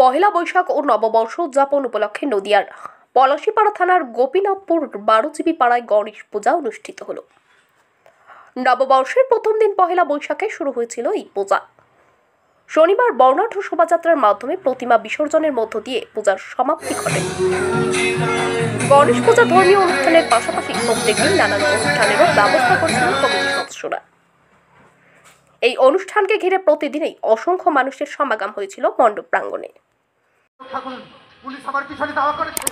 পহেলা বৈশাখ ও নববর্ষ উদযাপন উপলক্ষে নদিয়ার পলাশীপাড়া থানার গোপীনাথপুর 12 পাড়ায় গণেশ পূজা অনুষ্ঠিত হলো। নববর্ষের প্রথম দিন পহেলা বৈশাখে শুরু হয়েছিল এই পূজা। শনিবার বর্ণাঢ্য শোভাযাত্রার মাধ্যমে প্রতিমা বিসর্জনের মধ্য দিয়ে পূজার সমাপ্তি ঘটে। গণেশ পূজা ধর্মীয় অনুষ্ঠানের পাশাপাশি প্রত্যেকদিন নানান অনুষ্ঠানেরও ব্যবস্থা করেছিল কমিটির সদস্যরা। এই অনুষ্ঠানকে ঘিরে প্রতিদিনই অসংখ্য মানুষের সমাগম হয়েছিল মণ্ডপ প্রাঙ্গণে। পুলিশ আমার পিছনে দাওয়া করেছে,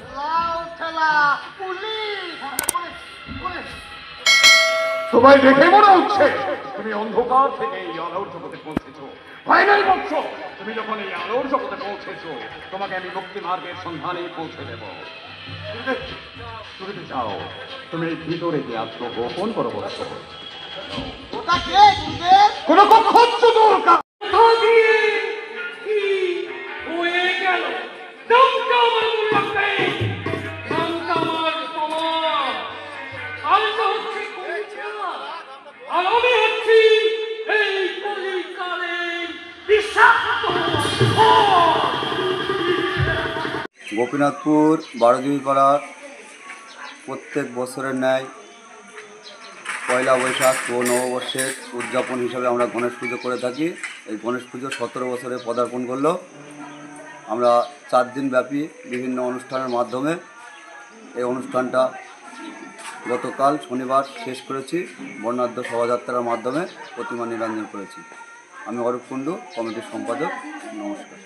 সবাই দেখে মনে হচ্ছে তুমি অন্ধকার থেকে এই আলোর জগতে পৌঁছেছো। ফাইনাল বলছো তুমি যখন এই আলোর জগতে পৌঁছেছো, তোমাকে আমি মুক্তি মার্গের সন্ধানে পৌঁছে দেব। তুমি যাও, তুমি ভিতরে গিয়ে আত্মগোপন করো। বলছো কোনো পক্ষ দরকার গোপীনাথপুর 12 পাড়ার প্রত্যেক বছরের ন্যায় পয়লা বৈশাখ ও নববর্ষের উদযাপন হিসাবে আমরা গণেশ পুজো করে থাকি। এই গণেশ পুজো 17 বছরে পদার্পণ করলো। আমরা 4 দিন ব্যাপী বিভিন্ন অনুষ্ঠানের মাধ্যমে এই অনুষ্ঠানটা গতকাল শনিবার শেষ করেছি। বর্ণাঢ্য শোভাযাত্রার মাধ্যমে প্রতিমা নিরঞ্জন করেছি। আমি অরূপ কুণ্ডু, কমিটির সম্পাদক। নমস্কার।